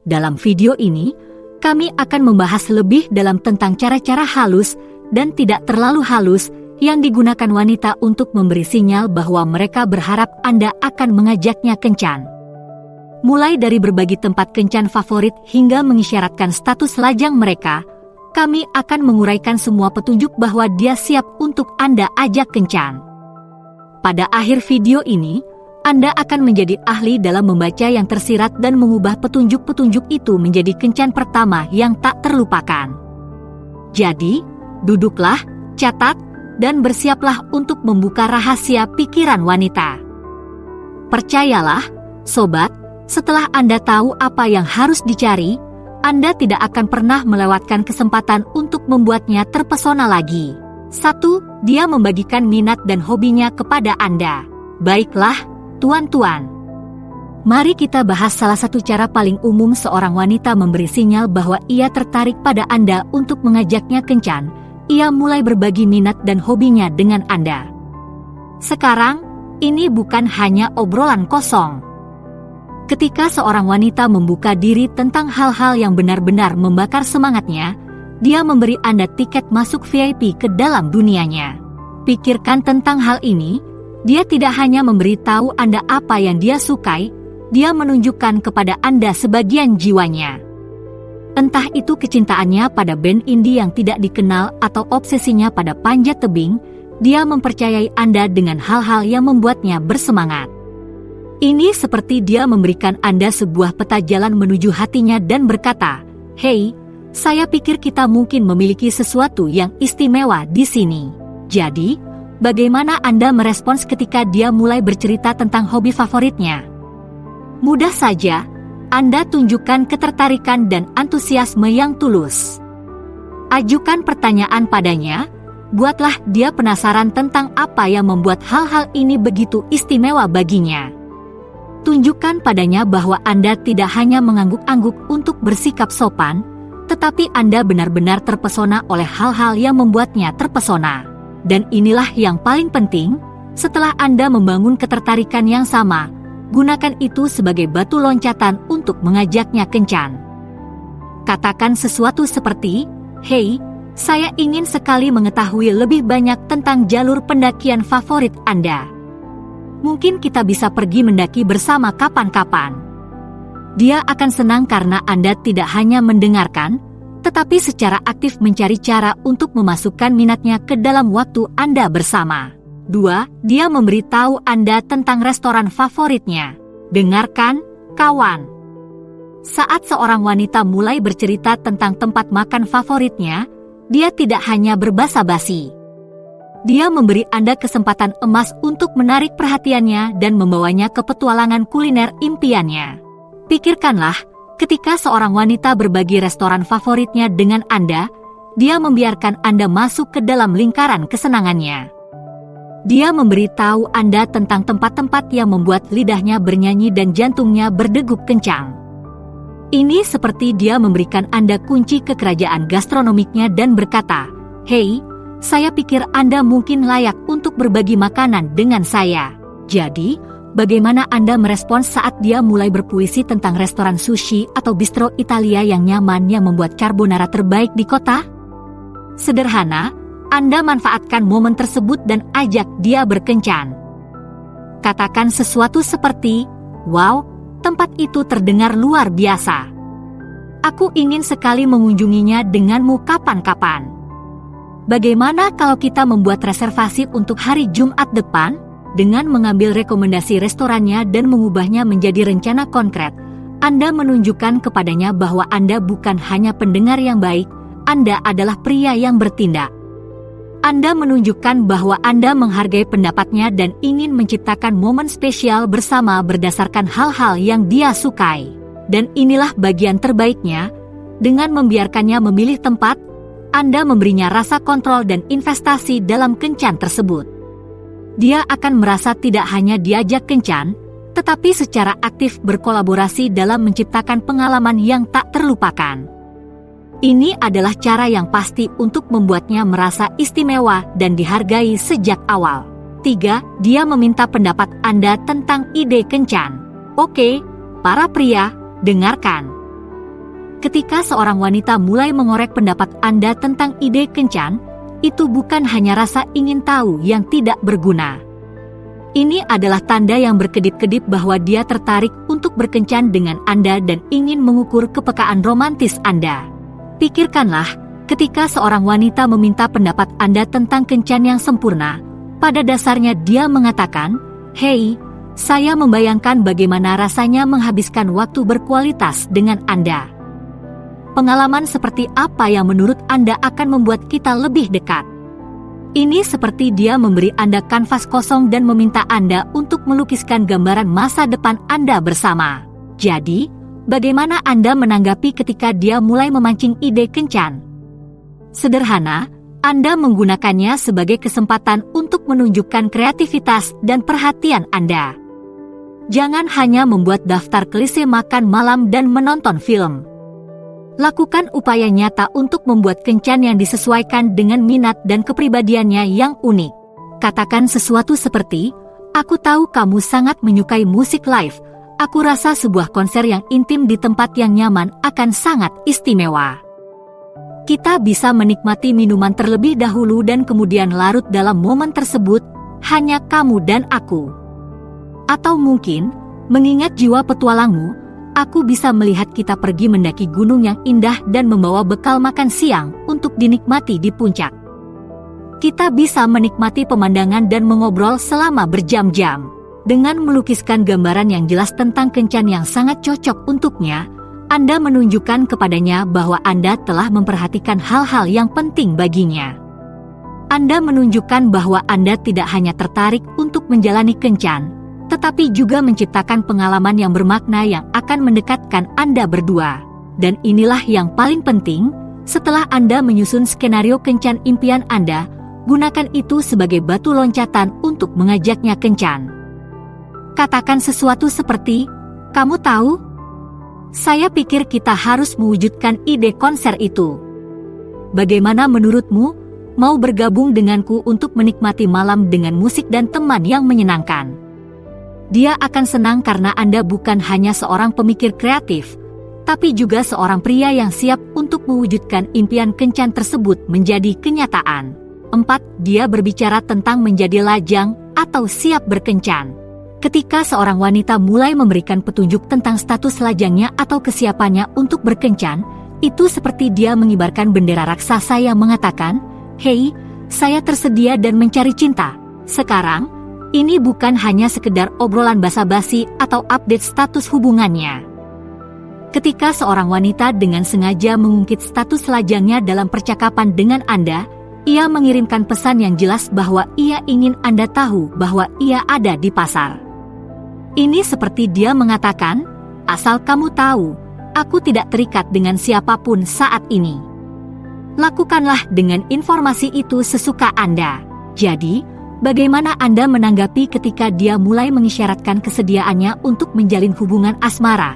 Dalam video ini, kami akan membahas lebih dalam tentang cara-cara halus dan tidak terlalu halus yang digunakan wanita untuk memberi sinyal bahwa mereka berharap Anda akan mengajaknya kencan. Mulai dari berbagi tempat kencan favorit hingga mengisyaratkan status lajang mereka, kami akan menguraikan semua petunjuk bahwa dia siap untuk Anda ajak kencan. Pada akhir video ini, Anda akan menjadi ahli dalam membaca yang tersirat dan mengubah petunjuk-petunjuk itu menjadi kencan pertama yang tak terlupakan. Jadi, duduklah, catat, dan bersiaplah untuk membuka rahasia pikiran wanita. Percayalah, sobat, setelah Anda tahu apa yang harus dicari, Anda tidak akan pernah melewatkan kesempatan untuk membuatnya terpesona lagi. 1. Dia membagikan minat dan hobinya kepada Anda. Baiklah, tuan-tuan. Mari kita bahas salah satu cara paling umum seorang wanita memberi sinyal bahwa ia tertarik pada Anda untuk mengajaknya kencan. Ia mulai berbagi minat dan hobinya dengan Anda. Sekarang, ini bukan hanya obrolan kosong. Ketika seorang wanita membuka diri tentang hal-hal yang benar-benar membakar semangatnya, dia memberi Anda tiket masuk VIP ke dalam dunianya. Pikirkan tentang hal ini, dia tidak hanya memberitahu Anda apa yang dia sukai, dia menunjukkan kepada Anda sebagian jiwanya. Entah itu kecintaannya pada band indie yang tidak dikenal atau obsesinya pada panjat tebing, dia mempercayai Anda dengan hal-hal yang membuatnya bersemangat. Ini seperti dia memberikan Anda sebuah peta jalan menuju hatinya dan berkata, "Hei, saya pikir kita mungkin memiliki sesuatu yang istimewa di sini." Jadi, bagaimana Anda merespons ketika dia mulai bercerita tentang hobi favoritnya? Mudah saja, Anda tunjukkan ketertarikan dan antusiasme yang tulus. Ajukan pertanyaan padanya, buatlah dia penasaran tentang apa yang membuat hal-hal ini begitu istimewa baginya. Tunjukkan padanya bahwa Anda tidak hanya mengangguk-angguk untuk bersikap sopan, tetapi Anda benar-benar terpesona oleh hal-hal yang membuatnya terpesona. Dan inilah yang paling penting, setelah Anda membangun ketertarikan yang sama, gunakan itu sebagai batu loncatan untuk mengajaknya kencan. Katakan sesuatu seperti, "Hei, saya ingin sekali mengetahui lebih banyak tentang jalur pendakian favorit Anda. Mungkin kita bisa pergi mendaki bersama kapan-kapan." Dia akan senang karena Anda tidak hanya mendengarkan, tetapi secara aktif mencari cara untuk memasukkan minatnya ke dalam waktu Anda bersama. 2. Dia memberitahu Anda tentang restoran favoritnya. Dengarkan, kawan. Saat seorang wanita mulai bercerita tentang tempat makan favoritnya, dia tidak hanya berbasa-basi. Dia memberi Anda kesempatan emas untuk menarik perhatiannya dan membawanya ke petualangan kuliner impiannya. Pikirkanlah, ketika seorang wanita berbagi restoran favoritnya dengan Anda, dia membiarkan Anda masuk ke dalam lingkaran kesenangannya. Dia memberitahu Anda tentang tempat-tempat yang membuat lidahnya bernyanyi dan jantungnya berdegup kencang. Ini seperti dia memberikan Anda kunci ke kerajaan gastronomiknya dan berkata, "Hei, saya pikir Anda mungkin layak untuk berbagi makanan dengan saya." Jadi, bagaimana Anda merespons saat dia mulai berpuisi tentang restoran sushi atau bistro Italia yang nyaman yang membuat carbonara terbaik di kota? Sederhana, Anda manfaatkan momen tersebut dan ajak dia berkencan. Katakan sesuatu seperti, "Wow, tempat itu terdengar luar biasa. Aku ingin sekali mengunjunginya denganmu kapan-kapan. Bagaimana kalau kita membuat reservasi untuk hari Jumat depan?" Dengan mengambil rekomendasi restorannya dan mengubahnya menjadi rencana konkret, Anda menunjukkan kepadanya bahwa Anda bukan hanya pendengar yang baik, Anda adalah pria yang bertindak. Anda menunjukkan bahwa Anda menghargai pendapatnya dan ingin menciptakan momen spesial bersama berdasarkan hal-hal yang dia sukai. Dan inilah bagian terbaiknya, dengan membiarkannya memilih tempat, Anda memberinya rasa kontrol dan investasi dalam kencan tersebut. Dia akan merasa tidak hanya diajak kencan, tetapi secara aktif berkolaborasi dalam menciptakan pengalaman yang tak terlupakan. Ini adalah cara yang pasti untuk membuatnya merasa istimewa dan dihargai sejak awal. 3. Dia meminta pendapat Anda tentang ide kencan. Oke, para pria, dengarkan. ketika seorang wanita mulai mengorek pendapat Anda tentang ide kencan, itu bukan hanya rasa ingin tahu yang tidak berguna. Ini adalah tanda yang berkedip-kedip bahwa dia tertarik untuk berkencan dengan Anda dan ingin mengukur kepekaan romantis Anda. Pikirkanlah, ketika seorang wanita meminta pendapat Anda tentang kencan yang sempurna, pada dasarnya dia mengatakan, "Hei, saya membayangkan bagaimana rasanya menghabiskan waktu berkualitas dengan Anda." Pengalaman seperti apa yang menurut Anda akan membuat kita lebih dekat? Ini seperti dia memberi Anda kanvas kosong dan meminta Anda untuk melukiskan gambaran masa depan Anda bersama. Jadi, bagaimana Anda menanggapi ketika dia mulai memancing ide kencan? Sederhana, Anda menggunakannya sebagai kesempatan untuk menunjukkan kreativitas dan perhatian Anda. Jangan hanya membuat daftar klise makan malam dan menonton film. Lakukan upaya nyata untuk membuat kencan yang disesuaikan dengan minat dan kepribadiannya yang unik. Katakan sesuatu seperti, "Aku tahu kamu sangat menyukai musik live. Aku rasa sebuah konser yang intim di tempat yang nyaman akan sangat istimewa. Kita bisa menikmati minuman terlebih dahulu dan kemudian larut dalam momen tersebut, hanya kamu dan aku." Atau mungkin, mengingat jiwa petualangmu, aku bisa melihat kita pergi mendaki gunung yang indah dan membawa bekal makan siang untuk dinikmati di puncak. Kita bisa menikmati pemandangan dan mengobrol selama berjam-jam. Dengan melukiskan gambaran yang jelas tentang kencan yang sangat cocok untuknya, Anda menunjukkan kepadanya bahwa Anda telah memperhatikan hal-hal yang penting baginya. Anda menunjukkan bahwa Anda tidak hanya tertarik untuk menjalani kencan, tetapi juga menciptakan pengalaman yang bermakna yang akan mendekatkan Anda berdua. Dan inilah yang paling penting, setelah Anda menyusun skenario kencan impian Anda, gunakan itu sebagai batu loncatan untuk mengajaknya kencan. Katakan sesuatu seperti, "Kamu tahu? Saya pikir kita harus mewujudkan ide konser itu. Bagaimana menurutmu? Mau bergabung denganku untuk menikmati malam dengan musik dan teman yang menyenangkan?" Dia akan senang karena Anda bukan hanya seorang pemikir kreatif, tapi juga seorang pria yang siap untuk mewujudkan impian kencan tersebut menjadi kenyataan. 4. Dia berbicara tentang menjadi lajang atau siap berkencan. Ketika seorang wanita mulai memberikan petunjuk tentang status lajangnya atau kesiapannya untuk berkencan, itu seperti dia mengibarkan bendera raksasa yang mengatakan, "Hei, saya tersedia dan mencari cinta. Sekarang, ini bukan hanya sekedar obrolan basa-basi atau update status hubungannya." Ketika seorang wanita dengan sengaja mengungkit status lajangnya dalam percakapan dengan Anda, ia mengirimkan pesan yang jelas bahwa ia ingin Anda tahu bahwa ia ada di pasar. Ini seperti dia mengatakan, "Asal kamu tahu, aku tidak terikat dengan siapapun saat ini." Lakukanlah dengan informasi itu sesuka Anda. Jadi, bagaimana Anda menanggapi ketika dia mulai mengisyaratkan kesediaannya untuk menjalin hubungan asmara?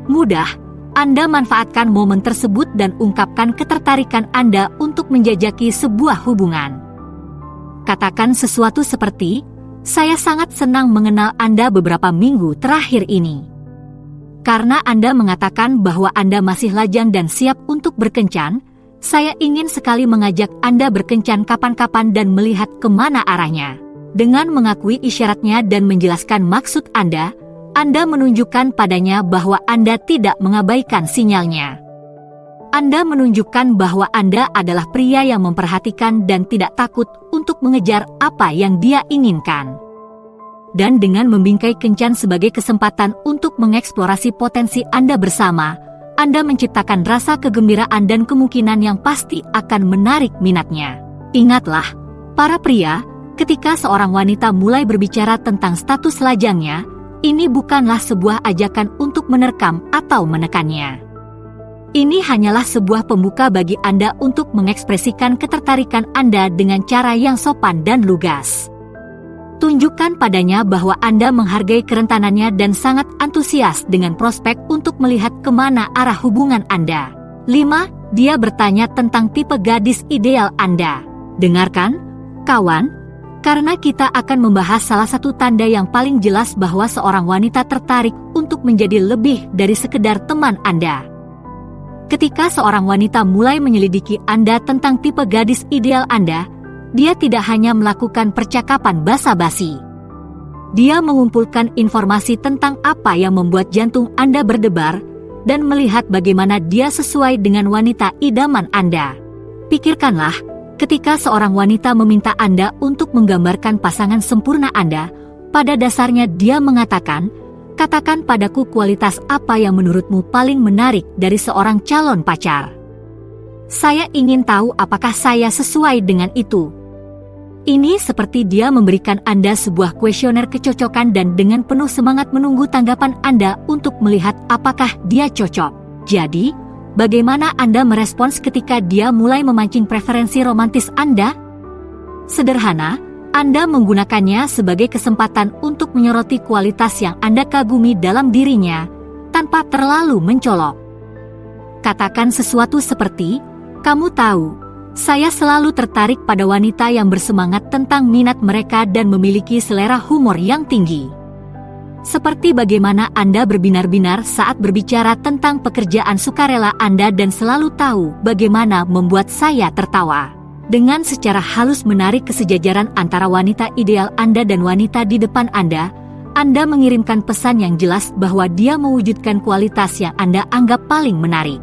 Mudah, Anda manfaatkan momen tersebut dan ungkapkan ketertarikan Anda untuk menjajaki sebuah hubungan. Katakan sesuatu seperti, "Saya sangat senang mengenal Anda beberapa minggu terakhir ini. Karena Anda mengatakan bahwa Anda masih lajang dan siap untuk berkencan, saya ingin sekali mengajak Anda berkencan kapan-kapan dan melihat kemana arahnya." Dengan mengakui isyaratnya dan menjelaskan maksud Anda menunjukkan padanya bahwa Anda tidak mengabaikan sinyalnya. Anda menunjukkan bahwa Anda adalah pria yang memperhatikan dan tidak takut untuk mengejar apa yang dia inginkan. Dan dengan membingkai kencan sebagai kesempatan untuk mengeksplorasi potensi Anda bersama, Anda menciptakan rasa kegembiraan dan kemungkinan yang pasti akan menarik minatnya. Ingatlah, para pria, ketika seorang wanita mulai berbicara tentang status lajangnya, ini bukanlah sebuah ajakan untuk menerkam atau menekannya. Ini hanyalah sebuah pembuka bagi Anda untuk mengekspresikan ketertarikan Anda dengan cara yang sopan dan lugas. Tunjukkan padanya bahwa Anda menghargai kerentanannya dan sangat antusias dengan prospek untuk melihat kemana arah hubungan Anda. 5. Dia bertanya tentang tipe gadis ideal Anda. Dengarkan, kawan, karena kita akan membahas salah satu tanda yang paling jelas bahwa seorang wanita tertarik untuk menjadi lebih dari sekedar teman Anda. Ketika seorang wanita mulai menyelidiki Anda tentang tipe gadis ideal Anda, dia tidak hanya melakukan percakapan basa-basi. Dia mengumpulkan informasi tentang apa yang membuat jantung Anda berdebar dan melihat bagaimana dia sesuai dengan wanita idaman Anda. Pikirkanlah, ketika seorang wanita meminta Anda untuk menggambarkan pasangan sempurna Anda, pada dasarnya dia mengatakan, "Katakan padaku kualitas apa yang menurutmu paling menarik dari seorang calon pacar. Saya ingin tahu apakah saya sesuai dengan itu." Ini seperti dia memberikan Anda sebuah kuesioner kecocokan dan dengan penuh semangat menunggu tanggapan Anda untuk melihat apakah dia cocok. Jadi, bagaimana Anda merespons ketika dia mulai memancing preferensi romantis Anda? Sederhana, Anda menggunakannya sebagai kesempatan untuk menyoroti kualitas yang Anda kagumi dalam dirinya, tanpa terlalu mencolok. Katakan sesuatu seperti, "Kamu tahu, saya selalu tertarik pada wanita yang bersemangat tentang minat mereka dan memiliki selera humor yang tinggi. Seperti bagaimana Anda berbinar-binar saat berbicara tentang pekerjaan sukarela Anda dan selalu tahu bagaimana membuat saya tertawa." Dengan secara halus menarik kesejajaran antara wanita ideal Anda dan wanita di depan Anda mengirimkan pesan yang jelas bahwa dia mewujudkan kualitas yang Anda anggap paling menarik.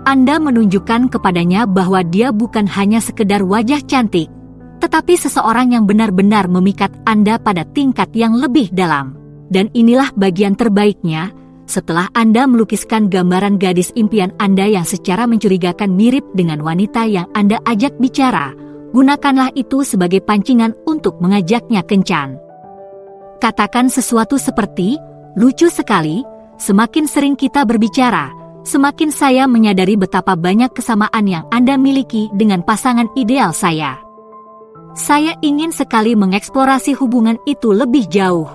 Anda menunjukkan kepadanya bahwa dia bukan hanya sekedar wajah cantik, tetapi seseorang yang benar-benar memikat Anda pada tingkat yang lebih dalam. Dan inilah bagian terbaiknya, setelah Anda melukiskan gambaran gadis impian Anda yang secara mencurigakan mirip dengan wanita yang Anda ajak bicara, gunakanlah itu sebagai pancingan untuk mengajaknya kencan. Katakan sesuatu seperti, "Lucu sekali, semakin sering kita berbicara, semakin saya menyadari betapa banyak kesamaan yang Anda miliki dengan pasangan ideal saya. Saya ingin sekali mengeksplorasi hubungan itu lebih jauh.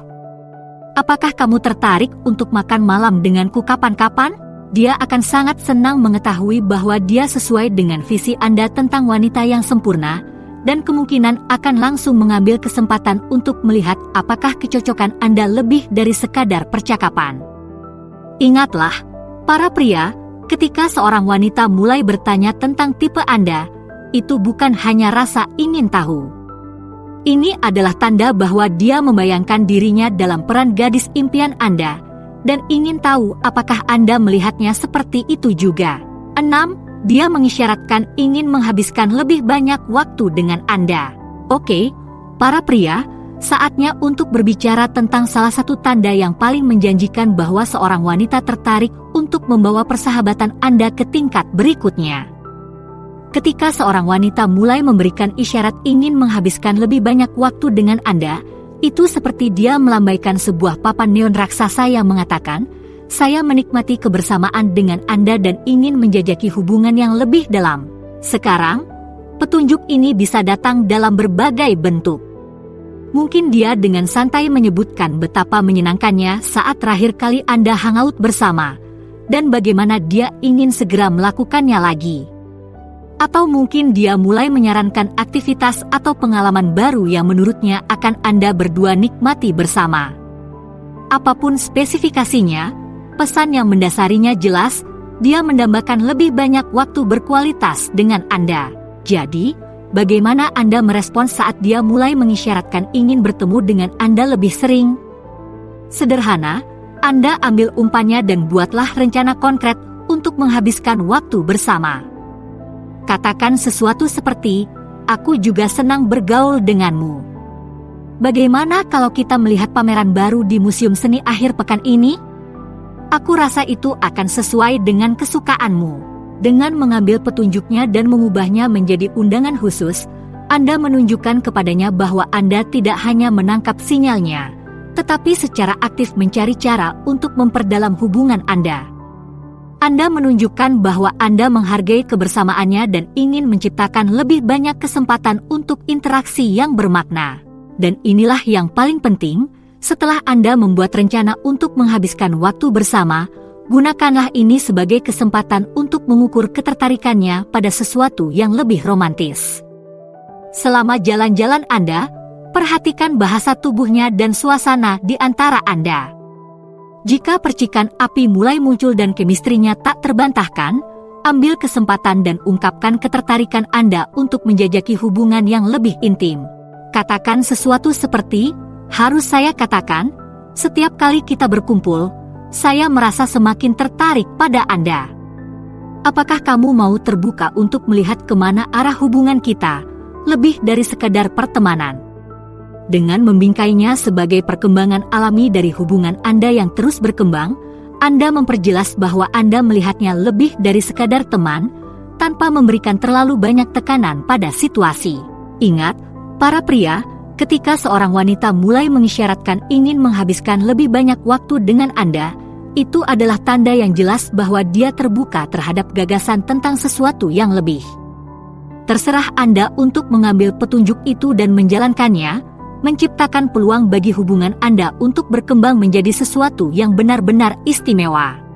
Apakah kamu tertarik untuk makan malam denganku kapan-kapan?" Dia akan sangat senang mengetahui bahwa dia sesuai dengan visi Anda tentang wanita yang sempurna, dan kemungkinan akan langsung mengambil kesempatan untuk melihat apakah kecocokan Anda lebih dari sekadar percakapan. Ingatlah, para pria, ketika seorang wanita mulai bertanya tentang tipe Anda, itu bukan hanya rasa ingin tahu. Ini adalah tanda bahwa dia membayangkan dirinya dalam peran gadis impian Anda, dan ingin tahu apakah Anda melihatnya seperti itu juga. 6. Dia mengisyaratkan ingin menghabiskan lebih banyak waktu dengan Anda. Oke, para pria, saatnya untuk berbicara tentang salah satu tanda yang paling menjanjikan bahwa seorang wanita tertarik untuk membawa persahabatan Anda ke tingkat berikutnya. Ketika seorang wanita mulai memberikan isyarat ingin menghabiskan lebih banyak waktu dengan Anda, itu seperti dia melambaikan sebuah papan neon raksasa yang mengatakan, "Saya menikmati kebersamaan dengan Anda dan ingin menjajaki hubungan yang lebih dalam." Sekarang, petunjuk ini bisa datang dalam berbagai bentuk. Mungkin dia dengan santai menyebutkan betapa menyenangkannya saat terakhir kali Anda hangout bersama, dan bagaimana dia ingin segera melakukannya lagi. Atau mungkin dia mulai menyarankan aktivitas atau pengalaman baru yang menurutnya akan Anda berdua nikmati bersama. Apapun spesifikasinya, pesan yang mendasarinya jelas, dia mendambakan lebih banyak waktu berkualitas dengan Anda. Jadi, bagaimana Anda merespons saat dia mulai mengisyaratkan ingin bertemu dengan Anda lebih sering? Sederhana, Anda ambil umpannya dan buatlah rencana konkret untuk menghabiskan waktu bersama. Katakan sesuatu seperti, "Aku juga senang bergaul denganmu. Bagaimana kalau kita melihat pameran baru di Museum Seni akhir pekan ini? Aku rasa itu akan sesuai dengan kesukaanmu." Dengan mengambil petunjuknya dan mengubahnya menjadi undangan khusus, Anda menunjukkan kepadanya bahwa Anda tidak hanya menangkap sinyalnya, tetapi secara aktif mencari cara untuk memperdalam hubungan Anda. Anda menunjukkan bahwa Anda menghargai kebersamaannya dan ingin menciptakan lebih banyak kesempatan untuk interaksi yang bermakna. Dan inilah yang paling penting, setelah Anda membuat rencana untuk menghabiskan waktu bersama, gunakanlah ini sebagai kesempatan untuk mengukur ketertarikannya pada sesuatu yang lebih romantis. Selama jalan-jalan Anda, perhatikan bahasa tubuhnya dan suasana di antara Anda. Jika percikan api mulai muncul dan kemistrinya tak terbantahkan, ambil kesempatan dan ungkapkan ketertarikan Anda untuk menjajaki hubungan yang lebih intim. Katakan sesuatu seperti, harus saya katakan, setiap kali kita berkumpul, saya merasa semakin tertarik pada Anda. Apakah kamu mau terbuka untuk melihat kemana arah hubungan kita, lebih dari sekadar pertemanan? Dengan membingkainya sebagai perkembangan alami dari hubungan Anda yang terus berkembang, Anda memperjelas bahwa Anda melihatnya lebih dari sekadar teman, tanpa memberikan terlalu banyak tekanan pada situasi. Ingat, para pria, ketika seorang wanita mulai mengisyaratkan ingin menghabiskan lebih banyak waktu dengan Anda, itu adalah tanda yang jelas bahwa dia terbuka terhadap gagasan tentang sesuatu yang lebih. Terserah Anda untuk mengambil petunjuk itu dan menjalankannya, menciptakan peluang bagi hubungan Anda untuk berkembang menjadi sesuatu yang benar-benar istimewa.